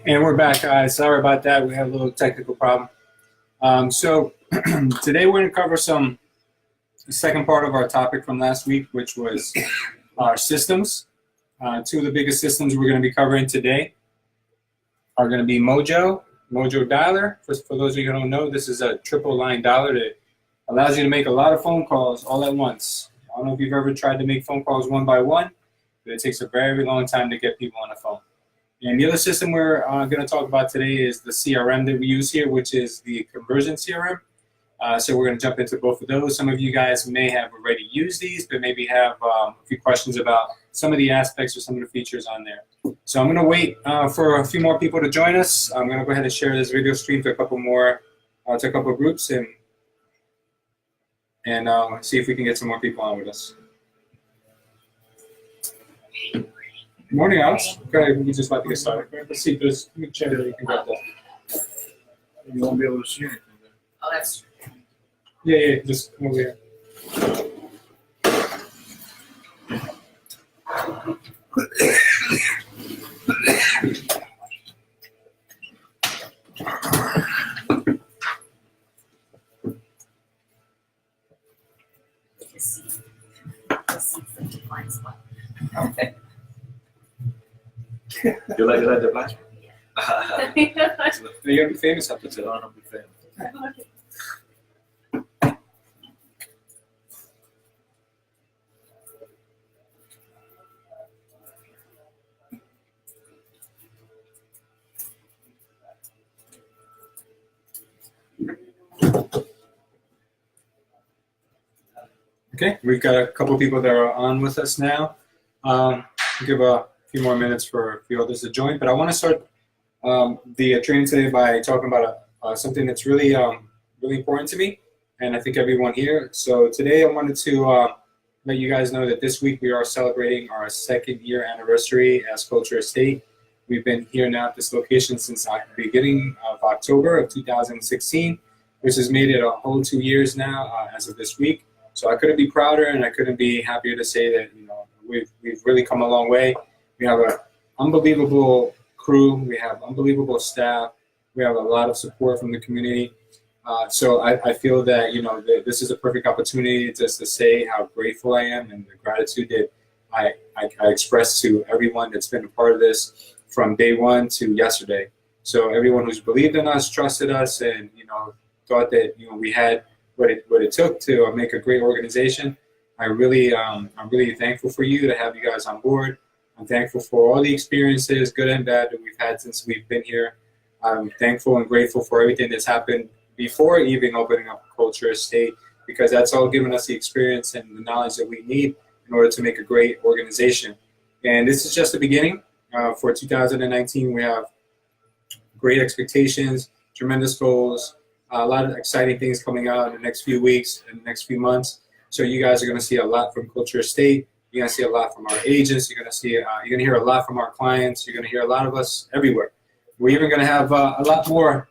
And we're back, guys. Sorry about that. We had a little technical problem. So today we're going to cover the second part of our topic from last week, which was our systems. Two of the biggest systems we're going to be covering today are going to be Mojo Dialer. For those of you who don't know, this is a triple line dialer that allows you to make a lot of phone calls all at once. I don't know if you've ever tried to make phone calls one by one, but it takes a very long time to get people on the phone. And the other system we're going to talk about today is the CRM that we use here, which is the Kunversion CRM. So we're going to jump into both of those. Some of you guys may have already used these, but maybe have a few questions about some of the aspects or some of the features on there. So I'm going to wait for a few more people to join us. I'm going to go ahead and share this video stream to a couple more, to a couple of groups, and see if we can get some more people on with us. Good morning, Alex. Okay, we just about to get started. Let's see if there's a chair that you can grab that. You won't be able to see anything then. Oh, that's true. Yeah, just come over here. This is such a fine spot. You like the black? You're going to be famous after today. I'll be famous. Okay, we've got a couple people that are on with us now. We'll give a few more minutes for a few others to join, but I want to start the training today by talking about something that's really important to me, and I think everyone here. So today I wanted to let you guys know that this week we are celebrating our 2nd year anniversary as Culture Estate. We've been here now at this location since the beginning of October of 2016, which has made it a whole 2 years now as of this week. So I couldn't be prouder, and I couldn't be happier to say that we've really come a long way. We have an unbelievable crew. We have unbelievable staff. We have a lot of support from the community. So I feel that this is a perfect opportunity just to say how grateful I am and the gratitude that I express to everyone that's been a part of this from day one to yesterday. So everyone who's believed in us, trusted us, and thought that we had what it took to make a great organization. I'm really thankful for you to have you guys on board. I'm thankful for all the experiences, good and bad, that we've had since we've been here. I'm thankful and grateful for everything that's happened before even opening up Culture Estate, because that's all given us the experience and the knowledge that we need in order to make a great organization. And this is just the beginning. For 2019, we have great expectations, tremendous goals, a lot of exciting things coming out in the next few weeks and the next few months. So you guys are going to see a lot from Culture Estate. You're going to see a lot from our agents. You're going to hear a lot from our clients. You're going to hear a lot of us everywhere. We're even going to have a lot more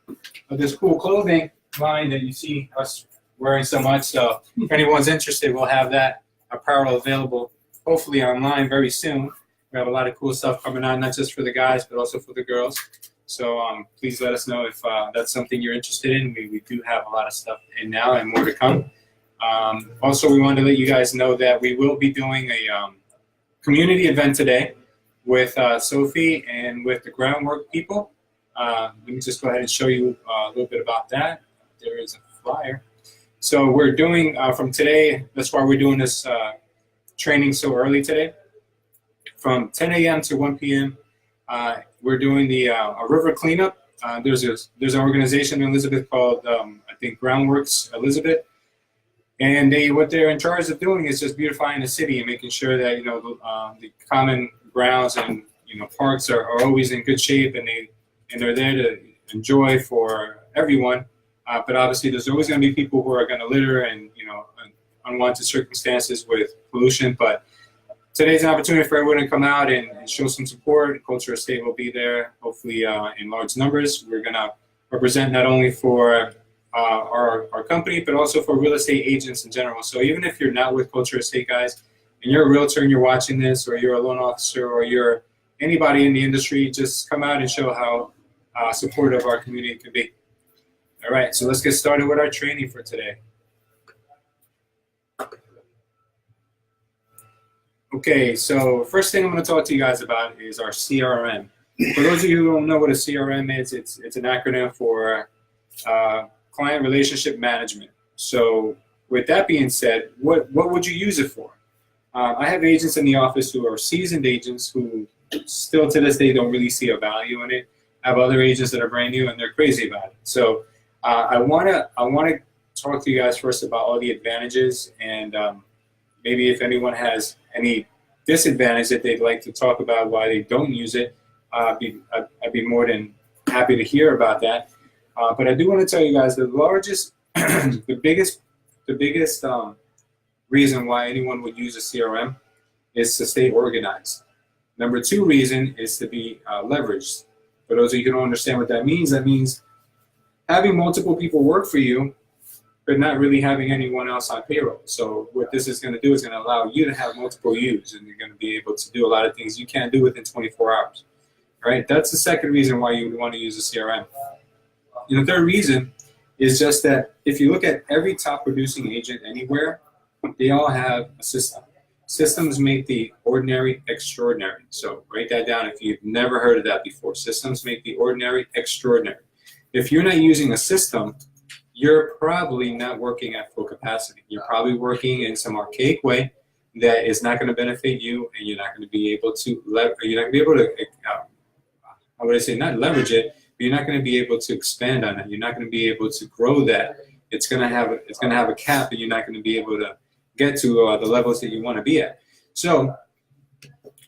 of this cool clothing line that you see us wearing so much. So if anyone's interested, we'll have that apparel available, hopefully online very soon. We have a lot of cool stuff coming on, not just for the guys, but also for the girls. So please let us know if that's something you're interested in. We do have a lot of stuff in now and more to come. Also, we wanted to let you guys know that we will be doing a community event today with Sophie and with the groundwork people. Let me just go ahead and show you a little bit about that. There is a flyer. So we're doing from today, that's why we're doing this training so early today. From 10 a.m. to 1 p.m., we're doing a river cleanup. There's an organization in Elizabeth called, I think, Groundworks Elizabeth. And what they're in charge of doing is just beautifying the city and making sure that the common grounds and parks are always in good shape, and they're there to enjoy for everyone. But obviously, there's always going to be people who are going to litter and unwanted circumstances with pollution. But today's an opportunity for everyone to come out and show some support. Culture Estate will be there, hopefully in large numbers. We're going to represent not only for our company, but also for real estate agents in general. So even if you're not with Culture Estate, guys, and you're a realtor and you're watching this, or you're a loan officer, or you're anybody in the industry, just come out and show how supportive our community can be. All right, so let's get started with our training for today. Okay, so first thing I'm going to talk to you guys about is our CRM. For those of you who don't know what a CRM is, it's an acronym for Client Relationship Management. So with that being said, what would you use it for? I have agents in the office who are seasoned agents who still to this day don't really see a value in it. I have other agents that are brand new and they're crazy about it. So I wanna talk to you guys first about all the advantages and maybe if anyone has any disadvantage that they'd like to talk about why they don't use it, I'd be more than happy to hear about that. But I do want to tell you guys the largest, the biggest reason why anyone would use a CRM is to stay organized. Number two reason is to be leveraged. For those of you who don't understand what that means having multiple people work for you, but not really having anyone else on payroll. So what this is going to do is going to allow you to have multiple U's, and you're going to be able to do a lot of things you can't do within 24 hours. All right, that's the second reason why you would want to use a CRM. And the third reason is just that if you look at every top producing agent anywhere, they all have a system. Systems make the ordinary extraordinary. So write that down if you've never heard of that before. Systems make the ordinary extraordinary. If you're not using a system, you're probably not working at full capacity. You're probably working in some archaic way that is not going to benefit you, and you're not going to be able to how would I say, not leverage it, but you're not going to be able to expand on it. You're not going to be able to grow that. It's going to have a cap, and you're not going to be able to get to the levels that you want to be at. So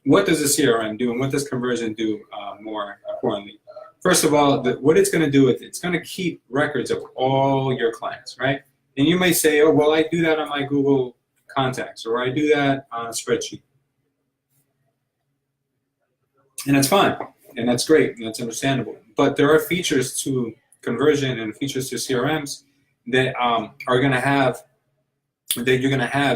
what does a CRM do, and what does Kunversion do more importantly? First of all, what it's going to do is it's going to keep records of all your clients, right? And you may say, oh, well, I do that on my Google contacts, or I do that on a spreadsheet. And that's fine, and that's great, and that's understandable. But there are features to Kunversion and features to CRMs that you're going to have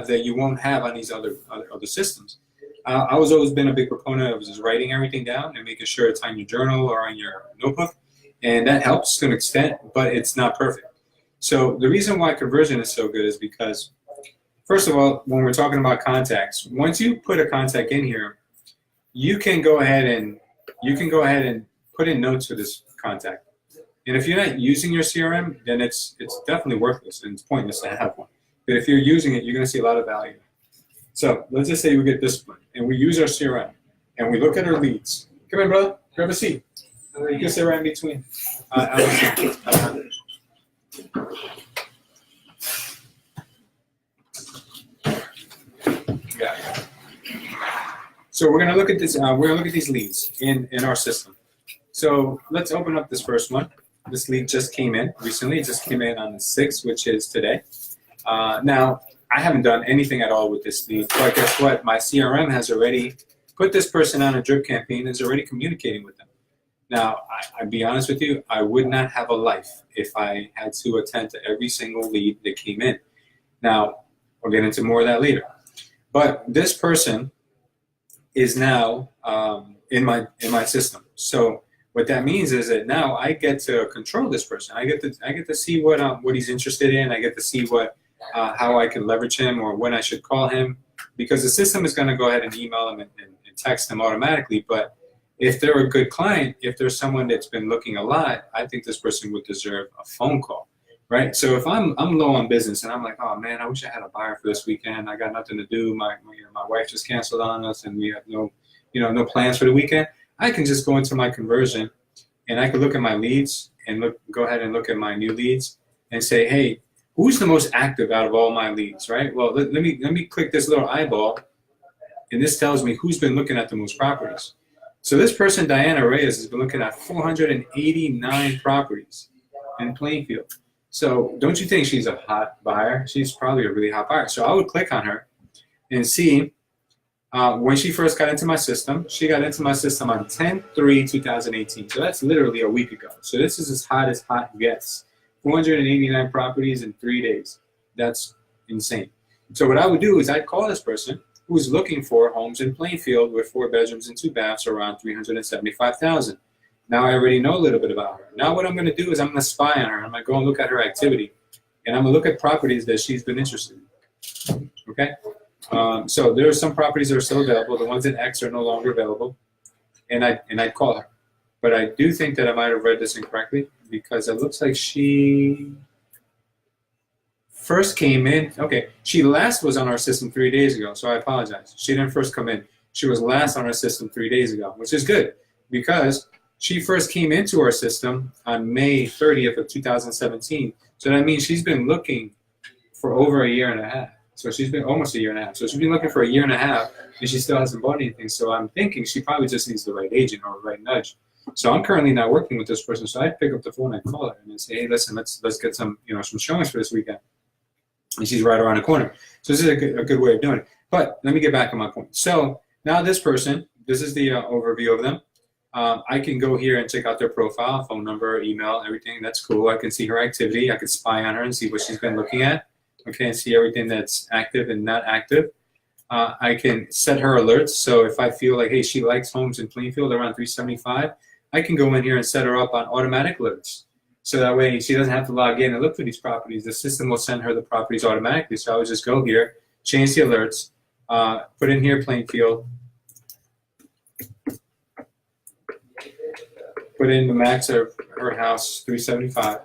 that you won't have on these other systems. I was always been a big proponent of just writing everything down and making sure it's on your journal or on your notebook, and that helps to an extent, but it's not perfect. So the reason why Kunversion is so good is because, first of all, when we're talking about contacts, once you put a contact in here, you can go ahead and put in notes for this contact. And if you're not using your CRM, then it's definitely worthless and it's pointless to have one. But if you're using it, you're going to see a lot of value. So let's just say we get disciplined and we use our CRM and we look at our leads. Come in, brother. Grab a seat. You can sit right in between. Yeah. So we're gonna look at this. We're gonna look at these leads in our system. So let's open up this first one. This lead just came in recently. It just came in on the 6th, which is today. Now, I haven't done anything at all with this lead, but guess what? My CRM has already put this person on a drip campaign, is already communicating with them. Now, I'll be honest with you, I would not have a life if I had to attend to every single lead that came in. Now, we'll get into more of that later. But this person is now in my system. So what that means is that now I get to control this person. I get to see what he's interested in. I get to see how I can leverage him or when I should call him, because the system is going to go ahead and email him and text him automatically. But if they're a good client, if there's someone that's been looking a lot, I think this person would deserve a phone call, right? So if I'm low on business and I'm like, oh man, I wish I had a buyer for this weekend. I got nothing to do. My wife just canceled on us and we have no plans for the weekend. I can just go into my Kunversion and I can look at my leads and go ahead and look at my new leads and say, hey, who's the most active out of all my leads, right? Well, let me click this little eyeball, and this tells me who's been looking at the most properties. So this person, Diana Reyes, has been looking at 489 properties in Plainfield. So don't you think she's a hot buyer? She's probably a really hot buyer. So I would click on her and see when she first got into my system. She got into my system on 10/3/2018. So that's literally a week ago. So this is as hot gets. 489 properties in 3 days. That's insane. So what I would do is I'd call this person who's looking for homes in Plainfield with 4 bedrooms and 2 baths around $375,000. Now I already know a little bit about her. Now what I'm going to do is I'm going to spy on her. I'm going to go and look at her activity, and I'm going to look at properties that she's been interested in. Okay? So there are some properties that are still available. The ones in X are no longer available, and I'd call her. But I do think that I might have read this incorrectly because it looks like she first came in. Okay, she last was on our system 3 days ago, so I apologize. She didn't first come in. She was last on our system 3 days ago, which is good because she first came into our system on May 30th of 2017. So that means she's been looking for over a year and a half. So she's been almost a year and a half. So she's been looking for a year and a half, and she still hasn't bought anything. So I'm thinking she probably just needs the right agent or the right nudge. So I'm currently not working with this person. So I'd pick up the phone and call her and say, hey, listen, let's get some some showings for this weekend. And she's right around the corner. So this is a good way of doing it. But let me get back on my point. So now this person, this is the overview of them. I can go here and check out their profile, phone number, email, everything. That's cool. I can see her activity. I can spy on her and see what she's been looking at. Okay, and see everything that's active and not active. I can set her alerts. So if I feel like, hey, she likes homes in Plainfield around 375, I can go in here and set her up on automatic alerts. So that way she doesn't have to log in and look for these properties. The system will send her the properties automatically. So I would just go here, change the alerts, put in here Plainfield, put in the max of her house, 375.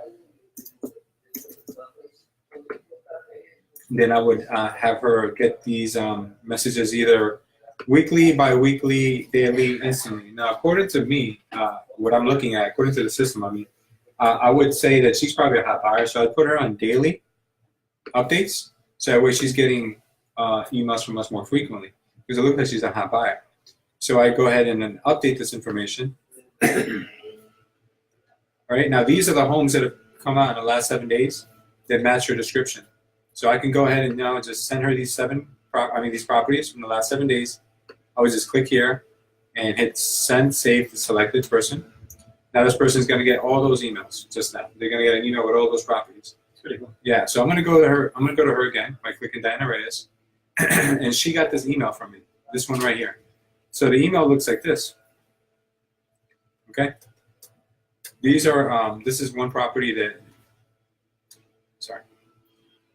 Then I would have her get these messages either weekly, bi-weekly, daily, instantly. Now, according to me, what I'm looking at, according to the system, I would say that she's probably a hot buyer, so I'd put her on daily updates, so that way she's getting emails from us more frequently, because it looks like she's a hot buyer. So I go ahead and then update this information. All right, now these are the homes that have come out in the last 7 days that match her description. So I can go ahead and now just send her these these properties from the last 7 days. I would just click here and hit send, save the selected person. Now this person is going to get all those emails just now. They're going to get an email with all those properties. Pretty cool. Yeah, so I'm going to go to her. I'm going to go to her again by clicking Diana Reyes, and she got this email from me. This one right here. So the email looks like this. Okay. These are. This is one property that. Sorry.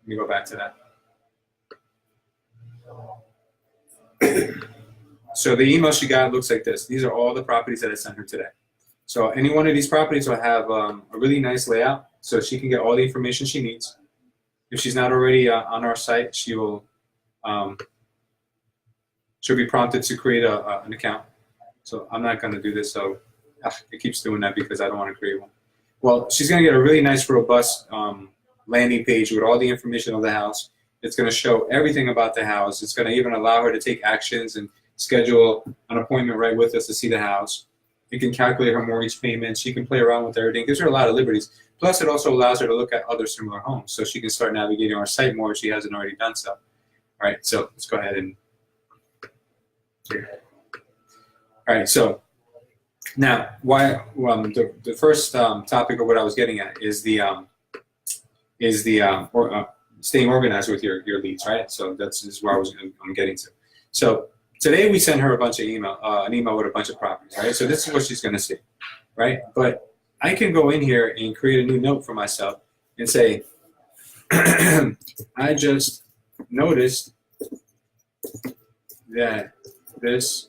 Let me go back to that. So the email she got looks like this. These are all the properties that I sent her today. So any one of these properties will have a really nice layout, so she can get all the information she needs. If she's not already on our site, she will she'll be prompted to create an account. So I'm not going to do this. So it keeps doing that because I don't want to create one. Well, she's going to get a really nice, robust landing page with all the information of the house. It's going to show everything about the house. It's going to even allow her to take actions and schedule an appointment right with us to see the house. You can calculate her mortgage payments. She can play around with everything. It gives her a lot of liberties. Plus, it also allows her to look at other similar homes, so she can start navigating our site more if she hasn't already done so. All right, so let's go ahead and here. All right, so now the first topic of what I was getting at is staying organized with your leads, right? So this is where I'm getting to. So today we sent her a bunch of an email with a bunch of properties, right? So this is what she's going to see, right? But I can go in here and create a new note for myself and say, I just noticed that this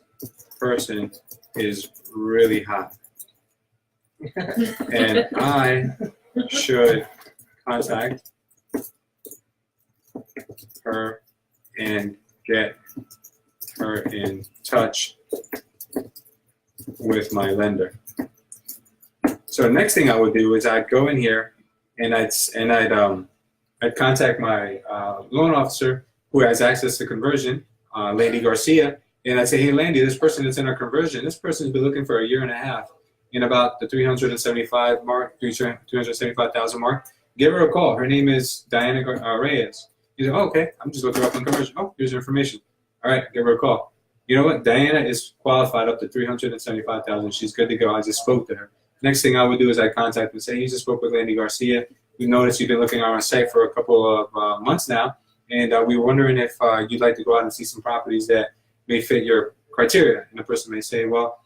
person is really hot, and I should contact her and get her in touch with my lender. So the next thing I would do is I'd go in here and I'd contact my loan officer who has access to conversion, Landy Garcia, and I'd say, hey Landy, this person that's in our conversion, this person's been looking for a year and a half in about the 375,000 mark. Give her a call. Her name is Diana Reyes. You say, oh, okay, I'm just looking up on conversion. Oh, here's your information. All right, give her a call. You know what? Diana is qualified up to 375,000. She's good to go. I just spoke to her. Next thing I would do is I contact them and say, you just spoke with Landy Garcia. We noticed you've been looking on our site for a couple of months now, and we were wondering if you'd like to go out and see some properties that may fit your criteria. And the person may say, well,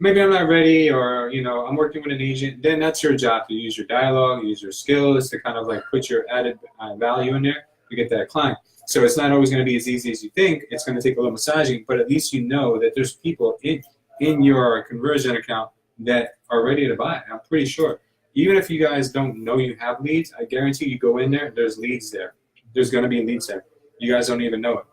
maybe I'm not ready, or I'm working with an agent, then that's your job to use your dialogue, use your skills to kind of like put your added value in there to get that client. So it's not always going to be as easy as you think. It's going to take a little massaging, but at least you know that there's people in your conversion account that are ready to buy. I'm pretty sure. Even if you guys don't know you have leads, I guarantee you go in there, there's leads there. There's going to be leads there. You guys don't even know it.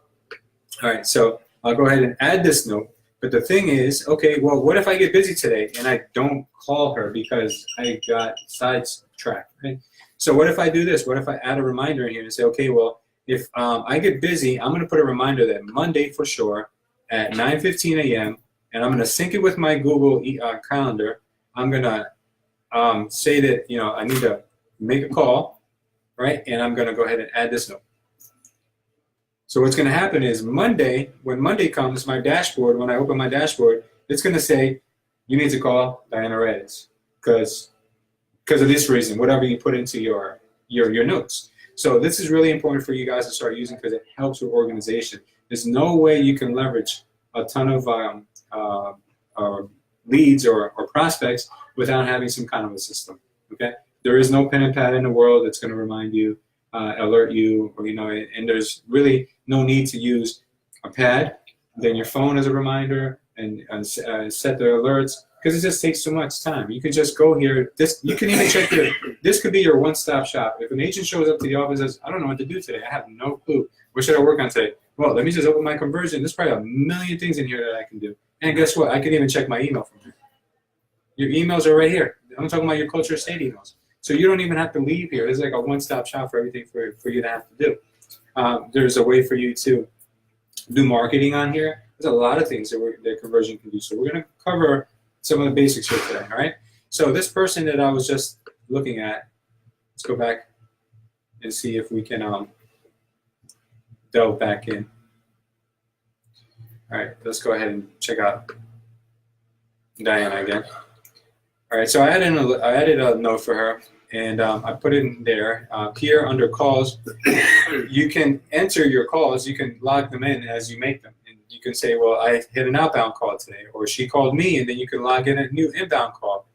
All right, so I'll go ahead and add this note. But the thing is, okay, well, what if I get busy today and I don't call her because I got sidetracked, right? So what if I do this? What if I add a reminder in here and say, okay, well, if I get busy, I'm going to put a reminder that Monday for sure at 9:15 a.m., and I'm going to sync it with my Google calendar. I'm going to say that, I need to make a call, right? And I'm going to go ahead and add this note. So what's going to happen is Monday, when Monday comes, my dashboard, when I open my dashboard, it's going to say, you need to call Diana Reyes because of this reason, whatever you put into your notes. So this is really important for you guys to start using because it helps with organization. There's no way you can leverage a ton of leads or prospects without having some kind of a system, okay? There is no pen and pad in the world that's going to remind you, alert you, or and there's really no need to use a pad, then your phone as a reminder, and set the alerts, because it just takes so much time. You can just go here. You can even check this could be your one-stop shop. If an agent shows up to the office and says, I don't know what to do today, I have no clue. What should I work on today? Well, let me just open my conversion. There's probably a million things in here that I can do. And guess what? I can even check my email from here. Your emails are right here. I'm talking about your culture estate emails. So you don't even have to leave here. It's like a one-stop shop for everything for you to have to do. There's a way for you to do marketing on here. There's a lot of things that conversion can do. So we're going to cover some of the basics here today, all right? So this person that I was just looking at, let's go back and see if we can delve back in. All right, let's go ahead and check out Diana again. All right, so I added a note for her, and I put it in there. Here under calls, you can enter your calls. You can log them in as you make them. And you can say, well, I hit an outbound call today, or she called me, and then you can log in a new inbound call.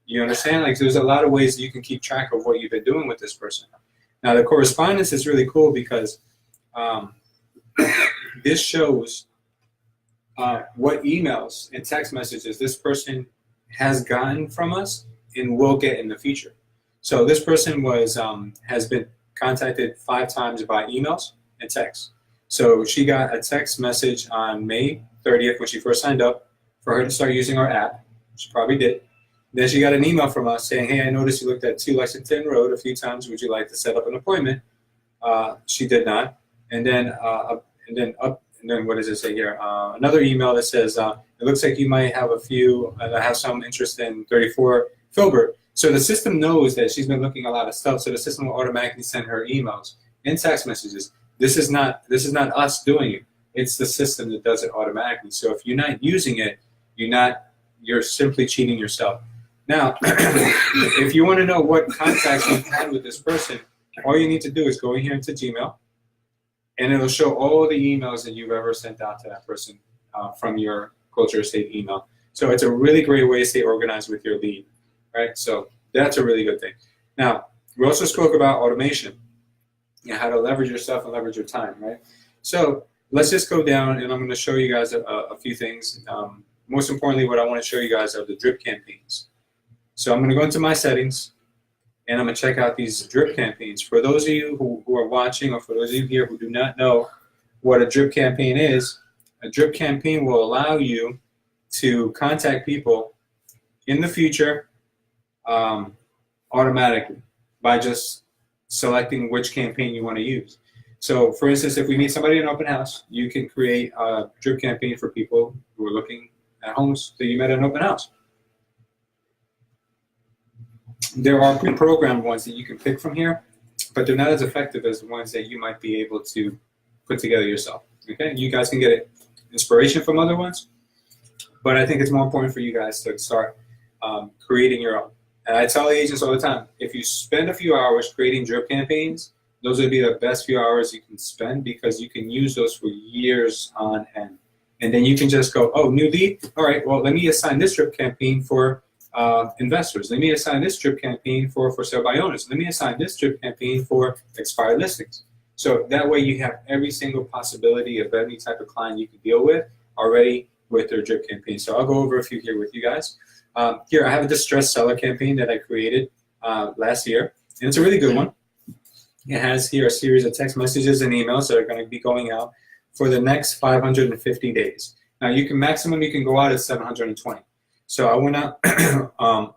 You understand? Like, there's a lot of ways that you can keep track of what you've been doing with this person. Now, the correspondence is really cool because this shows what emails and text messages this person has gotten from us and will get in the future. So this person has been contacted 5 times by emails and texts. So she got a text message on May 30th when she first signed up for her to start using our app. She probably did. Then she got an email from us saying, hey, I noticed you looked at 2 Lexington Road a few times. Would you like to set up an appointment? She did not. And then what does it say here? Another email that says, it looks like you might have a few that have some interest in 34 Filbert. So the system knows that she's been looking at a lot of stuff, so the system will automatically send her emails and text messages. This is not us doing it. It's the system that does it automatically. So if you're not using it, you're simply cheating yourself. Now, if you want to know what contacts you've had with this person, all you need to do is go in here into Gmail, and it'll show all the emails that you've ever sent out to that person from your culture estate email. So it's a really great way to stay organized with your lead, right? So that's a really good thing. Now, we also spoke about automation, how to leverage your stuff and leverage your time, right? So let's just go down, and I'm going to show you guys a few things. Most importantly, what I want to show you guys are the drip campaigns. So I'm going to go into my settings, and I'm going to check out these drip campaigns. For those of you who are watching, or for those of you here who do not know what a drip campaign is, a drip campaign will allow you to contact people in the future automatically by just selecting which campaign you want to use. So for instance, if we meet somebody in an open house, you can create a drip campaign for people who are looking at homes that you met at an open house. There are pre-programmed ones that you can pick from here, but they're not as effective as the ones that you might be able to put together yourself. Okay, you guys can get inspiration from other ones, but I think it's more important for you guys to start creating your own. And I tell agents all the time, if you spend a few hours creating drip campaigns, those would be the best few hours you can spend, because you can use those for years on end. And then you can just go, oh, new lead. All right, well, let me assign this drip campaign for investors. Let me assign this drip campaign for sale by owners. Let me assign this drip campaign for expired listings. So that way you have every single possibility of any type of client you can deal with already with their drip campaign. So I'll go over a few here with you guys. Here, I have a distressed seller campaign that I created last year, and it's a really good one. It has here a series of text messages and emails that are going to be going out for the next 550 days. Now, maximum you can go out is 720. So I went out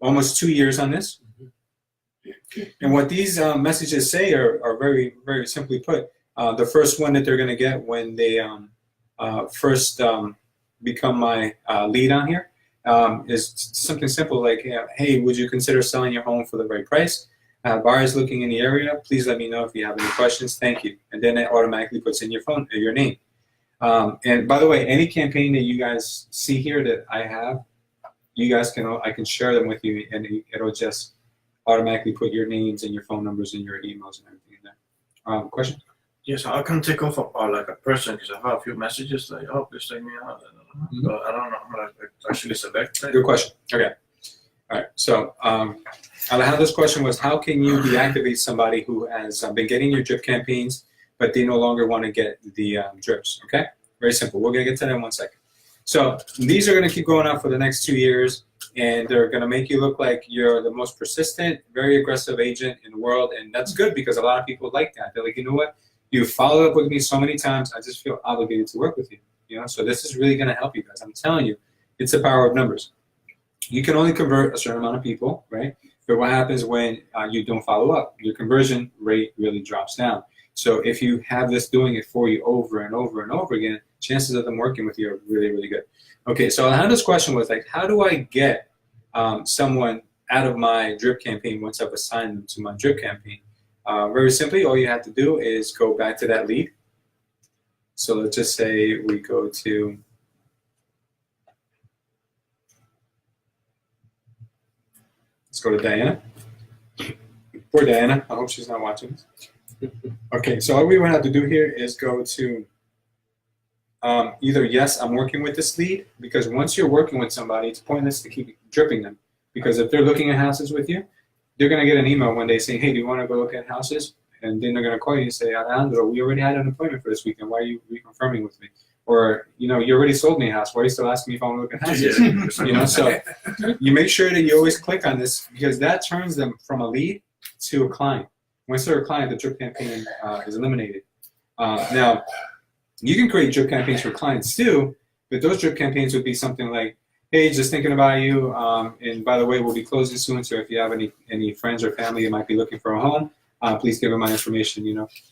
almost 2 years on this. And what these messages say are very, very simply put. The first one that they're going to get when they first become my lead on here is something simple like, hey, would you consider selling your home for the right price? Buyers looking in the area, please let me know if you have any questions. Thank you. And then it automatically puts in your name. And by the way, any campaign that you guys see here that I have, I can share them with you, and it'll just automatically put your names and your phone numbers and your emails and everything in there. Question? Yes, I can take off like a person because I have a few messages like, oh, please take me out. But I don't know how to actually select that. Good question. Okay. All right. So Alejandro's question was, how can you deactivate somebody who has been getting your drip campaigns, but they no longer want to get the drips? Okay. Very simple. We're going to get to that in 1 second. So these are going to keep going on for the next 2 years, and they're going to make you look like you're the most persistent, very aggressive agent in the world. And that's good because a lot of people like that. They're like, you know what? You followed up with me so many times, I just feel obligated to work with you. So this is really going to help you guys. I'm telling you, it's the power of numbers. You can only convert a certain amount of people, right? But what happens when you don't follow up? Your conversion rate really drops down. So if you have this doing it for you over and over and over again, chances of them working with you are really, really good. Okay, so Alejandro's question was like, how do I get someone out of my drip campaign once I've assigned them to my drip campaign? Very simply, all you have to do is go back to that lead. So let's just say we go to, let's go to Diana. Poor Diana, I hope she's not watching this. Okay, so all we would have to do here is go to either yes, I'm working with this lead, because once you're working with somebody, it's pointless to keep dripping them. Because if they're looking at houses with you, they're going to get an email one day saying, hey, do you want to go look at houses? And then they're going to call you and say, Alejandro, we already had an appointment for this weekend. Why are you reconfirming with me? Or, you already sold me a house. Why are you still asking me if I want to look at houses? So you make sure that you always click on this, because that turns them from a lead to a client. Once they're a client, the drip campaign is eliminated. Now, you can create drip campaigns for clients too, but those drip campaigns would be something like, hey, just thinking about you, and by the way, we'll be closing soon, so if you have any friends or family that might be looking for a home, please give them my information,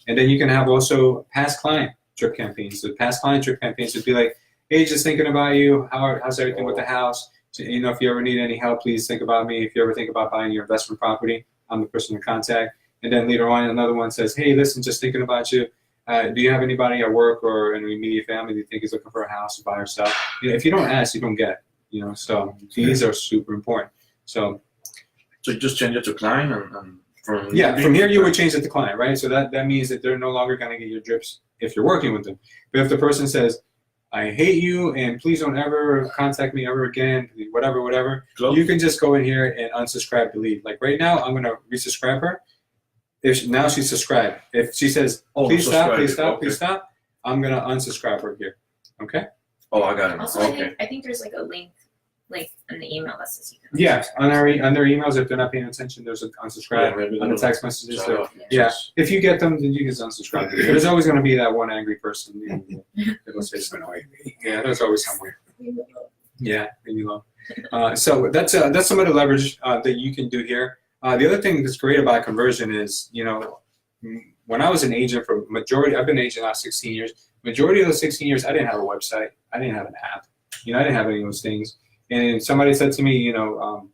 And then you can have also past client drip campaigns. So past client drip campaigns would be like, hey, just thinking about you, how's everything with the house? So, if you ever need any help, please think about me. If you ever think about buying your investment property, I'm the person to contact. And then later on, another one says, hey, listen, just thinking about you. Do you have anybody at work or in an immediate family that you think is looking for a house to buy or sell? If you don't ask, you don't get. So these are super important. So you just change it to client and from here you would change it to client, right? So that means that they're no longer going to get your drips if you're working with them. But if the person says, I hate you and please don't ever contact me ever again, whatever, you can just go in here and unsubscribe, delete. Like right now, I'm going to resubscribe her. Now she's subscribed. If she says, please stop, I'm going to unsubscribe her here. Okay? Oh, I got it. Also, Okay. I think there's like a link in the email that says you can. Yeah, on their emails, if they're not paying attention, there's an unsubscribe. On the text messages, if you get them, then you just unsubscribe. There's always going to be that one angry person. That'll say something. Yeah, there's always somewhere. Yeah, maybe low. So that's some of the leverage that you can do here. The other thing that's great about conversion is, when I was an agent I've been an agent now 16 years. Majority of those 16 years, I didn't have a website. I didn't have an app. I didn't have any of those things. And somebody said to me, go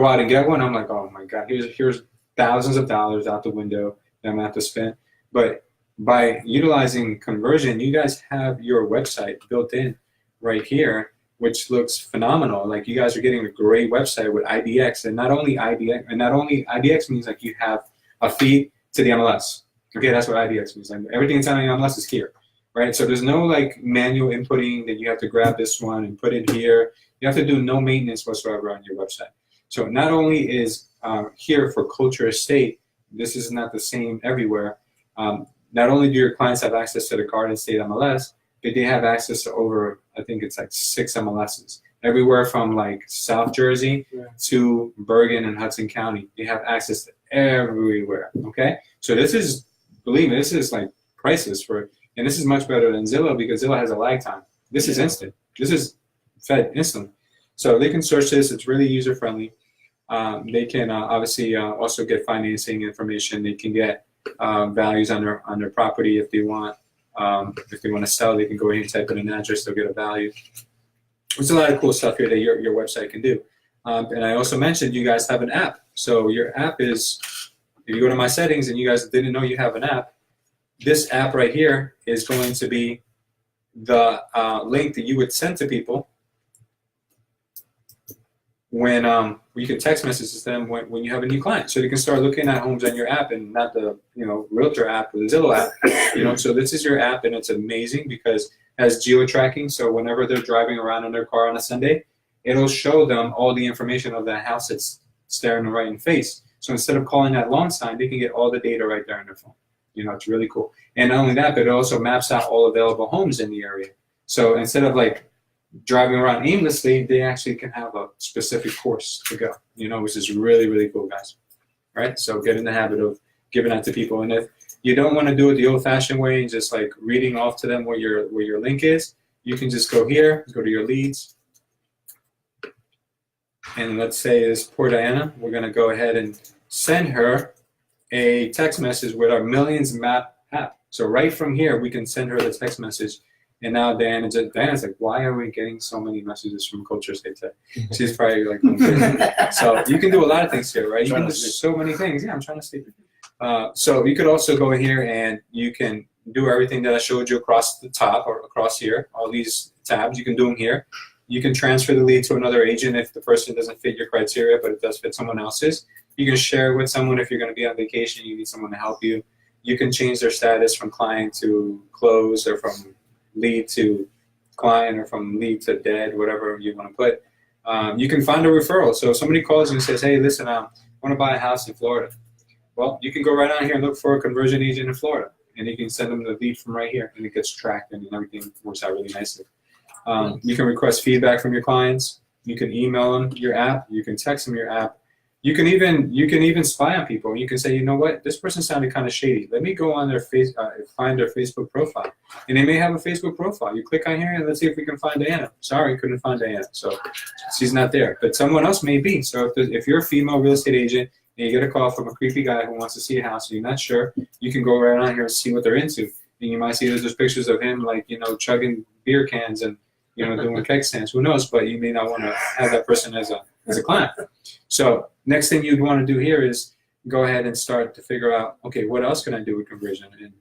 out and get one. I'm like, oh my God, here's thousands of dollars out the window that I'm gonna have to spend. But by utilizing conversion, you guys have your website built in right here, which looks phenomenal. Like you guys are getting a great website with IDX, and not only IDX means like you have a feed to the MLS. Okay, that's what IDX means. Like everything that's on the MLS is here, right? So there's no like manual inputting that you have to grab this one and put it here. You have to do no maintenance whatsoever on your website. So not only is here for Culture Estate, this is not the same everywhere. Not only do your clients have access to the Garden State MLS, but they have access to over, I think it's like 6 MLSs. Everywhere from like South Jersey to Bergen and Hudson County. They have access to everywhere, okay? So this is, believe me, this is like priceless for, and this is much better than Zillow because Zillow has a lag time. This is instant. This is fed instantly. So they can search this. It's really user-friendly. They can obviously also get financing information. They can get values on their property if they want. If they want to sell, they can go in and type in an address. They'll get a value. There's a lot of cool stuff here that your website can do. And I also mentioned you guys have an app. So your app is, if you go to my settings and you guys didn't know you have an app, this app right here is going to be the link that you would send to people when you can text messages to them when you have a new client. So they can start looking at homes on your app and not the Realtor app or the Zillow app. So this is your app, and it's amazing because it has geo-tracking. So whenever they're driving around in their car on a Sunday, it'll show them all the information of that house that's staring them right in the face. So instead of calling that long sign, they can get all the data right there on their phone. It's really cool. And not only that, but it also maps out all available homes in the area. So instead of like driving around aimlessly, they actually can have a specific course to go, which is really, really cool, guys. All right? So get in the habit of giving that to people. And if you don't want to do it the old-fashioned way and just like reading off to them where your link is, you can just go here, go to your leads. And let's say it's poor Diana. We're going to go ahead and send her a text message with our Millions Map app. So right from here, we can send her the text message. And now Diana's like, why are we getting so many messages from Culture Estate today? She's probably like, so you can do a lot of things here, right? You can do so many things. Yeah, I'm trying to sleep. So you could also go in here and you can do everything that I showed you across the top or across here, all these tabs. You can do them here. You can transfer the lead to another agent if the person doesn't fit your criteria, but it does fit someone else's. You can share it with someone if you're going to be on vacation, you need someone to help you. You can change their status from client to close or from lead to client or from lead to dead, whatever you want to put. You can find a referral. So if somebody calls you and says, hey, listen, I want to buy a house in Florida. Well, you can go right on here and look for a conversion agent in Florida, and you can send them the lead from right here, and it gets tracked, and everything works out really nicely. You can request feedback from your clients. You can email them your app. You can text them your app. You can even spy on people. You can say, you know what, this person sounded kind of shady. Let me go on their find their Facebook profile, and they may have a Facebook profile. You click on here and let's see if we can find Diana. Sorry, couldn't find Diana, so she's not there. But someone else may be. So if you're a female real estate agent and you get a call from a creepy guy who wants to see a house and you're not sure, you can go right on here and see what they're into. And you might see there's pictures of him like chugging beer cans and doing keg stands. Who knows? But you may not want to have that person as a client. So next thing you'd want to do here is go ahead and start to figure out, okay, what else can I do with conversion? And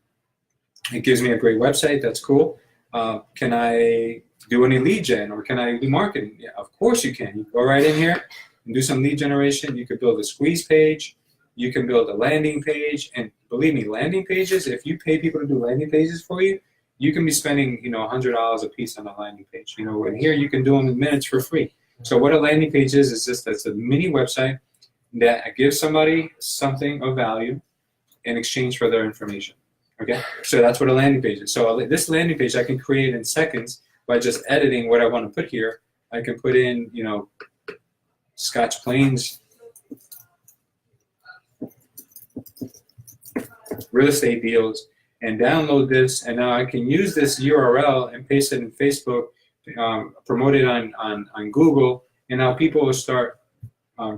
it gives me a great website. That's cool. Can I do any lead gen or can I do marketing? Yeah, of course you can. You go right in here and do some lead generation. You could build a squeeze page. You can build a landing page. And believe me, landing pages, if you pay people to do landing pages for you, you can be spending, $100 a piece on a landing page. And here you can do them in minutes for free. So what a landing page is just that's a mini website that gives somebody something of value in exchange for their information. Okay, so that's what a landing page is. So this landing page I can create in seconds by just editing what I want to put here. I can put in, Scotch Plains real estate deals and download this, and now I can use this URL and paste it in Facebook. Promote it on Google, and now people will start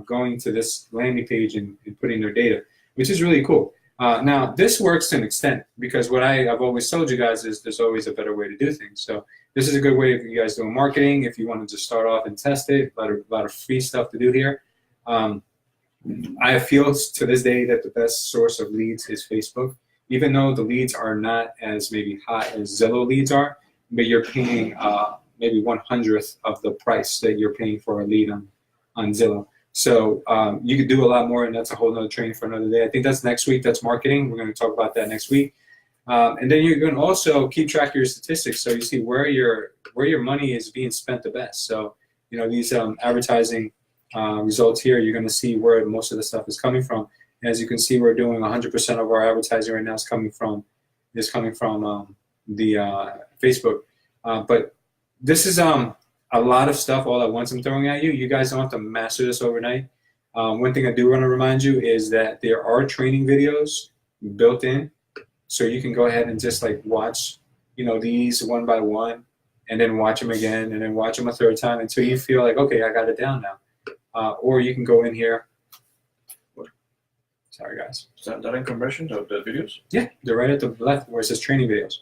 going to this landing page and putting their data, which is really cool. Now, this works to an extent because what I've always told you guys is there's always a better way to do things. So this is a good way if you guys doing marketing, if you want to just start off and test it, a lot of free stuff to do here. I feel to this day that the best source of leads is Facebook, even though the leads are not as maybe hot as Zillow leads are, but you're paying maybe 1/100th of the price that you're paying for a lead on Zillow. So you could do a lot more, and that's a whole nother training for another day. I think that's next week. That's marketing. We're going to talk about that next week. And then you can also keep track of your statistics, so you see where your money is being spent the best. So these advertising results here, you're going to see where most of the stuff is coming from. As you can see, we're doing 100% of our advertising right now is coming from the Facebook. But this is a lot of stuff all at once I'm throwing at you. You guys don't have to master this overnight. One thing I do want to remind you is that there are training videos built in, so you can go ahead and just like watch these one by one, and then watch them again, and then watch them a third time until you feel like, okay, I got it down now. Or you can go in here. Sorry, guys. Is that in conversions of the videos? Yeah, they're right at the left where it says training videos.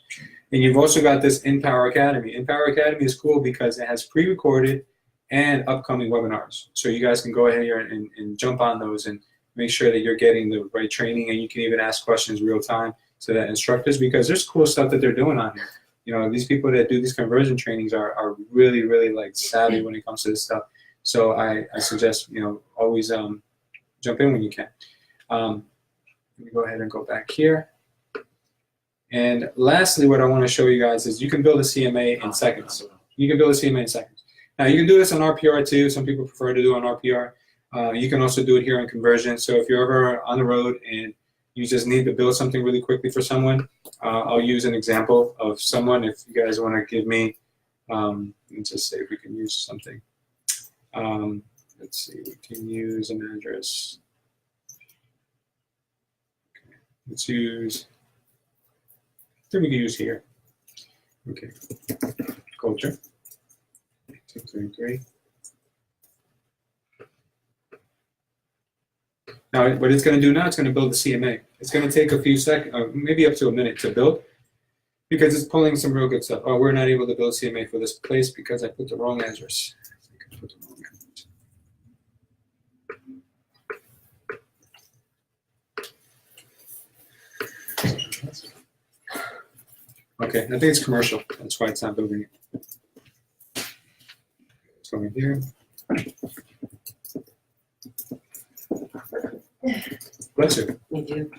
And you've also got this Empower Academy. Empower Academy is cool because it has pre-recorded and upcoming webinars. So you guys can go ahead here and jump on those and make sure that you're getting the right training, and you can even ask questions real time to that instructors, because there's cool stuff that they're doing on here. These people that do these conversion trainings are really, really like savvy when it comes to this stuff. So I suggest, always jump in when you can. Let me go ahead and go back here. And lastly, what I want to show you guys is you can build a CMA in seconds. You can build a CMA in seconds. Now, you can do this on RPR too. Some people prefer to do it on RPR. You can also do it here in Conversion. So if you're ever on the road and you just need to build something really quickly for someone, I'll use an example of someone. If you guys want to give me, let's just say if we can use something. Let's see, we can use an address. Okay, let's use, I think we can use here. Okay, culture. 233. Now, what it's going to do now, it's going to build the CMA. It's going to take a few seconds, maybe up to a minute to build, because it's pulling some real good stuff. Oh, we're not able to build CMA for this place because I put the wrong address. Okay, I think it's commercial. That's why it's not building it. It's going here. Bless you. Thank you.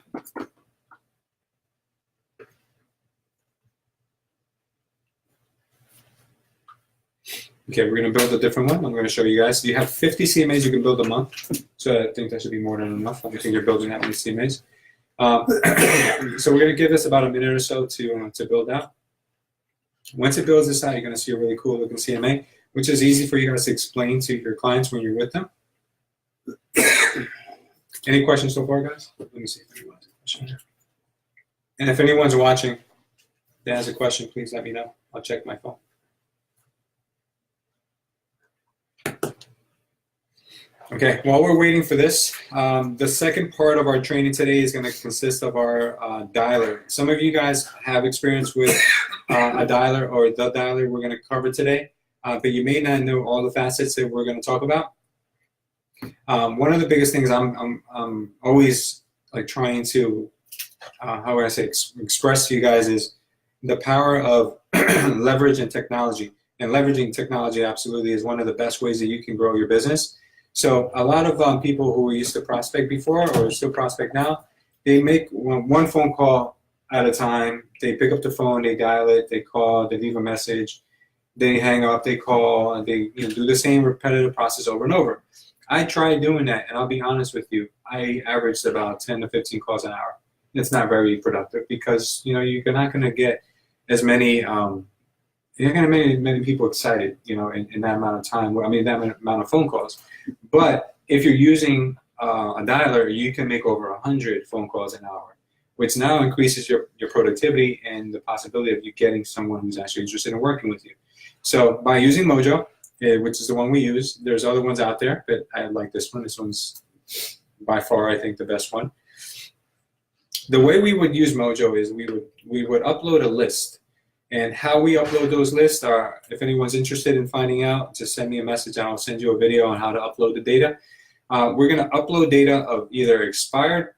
Okay, we're going to build a different one. I'm going to show you guys. You have 50 CMAs you can build a month. So I think that should be more than enough. I don't think you're building that many CMAs. So we're going to give this about a minute or so to build out. Once it builds this out, you're going to see a really cool looking CMA, which is easy for you guys to explain to your clients when you're with them. Any questions so far, guys? Let me see if anyone has a question here. And if anyone's watching that has a question, please let me know. I'll check my phone. Okay, while we're waiting for this, the second part of our training today is going to consist of our dialer. Some of you guys have experience with a dialer or the dialer we're going to cover today, but you may not know all the facets that we're going to talk about. One of the biggest things I'm always like trying to, how would I say, express to you guys is the power of leverage and technology. And leveraging technology absolutely is one of the best ways that you can grow your business. So a lot of people who used to prospect before or still prospect now, they make one phone call at a time. They pick up the phone, they dial it, they call, they leave a message, they hang up, they call, and they do the same repetitive process over and over. I tried doing that, and I'll be honest with you, I averaged about 10 to 15 calls an hour. It's not very productive because you're not going to get as many. You're not going to make many people excited, in that amount of time. I mean, that amount of phone calls. But if you're using a dialer, you can make over 100 phone calls an hour, which now increases your productivity and the possibility of you getting someone who's actually interested in working with you. So by using Mojo, which is the one we use, there's other ones out there, but I like this one. This one's by far, I think, the best one. The way we would use Mojo is we would upload a list. And how we upload those lists are, if anyone's interested in finding out, just send me a message and I'll send you a video on how to upload the data. We're going to upload data of either expired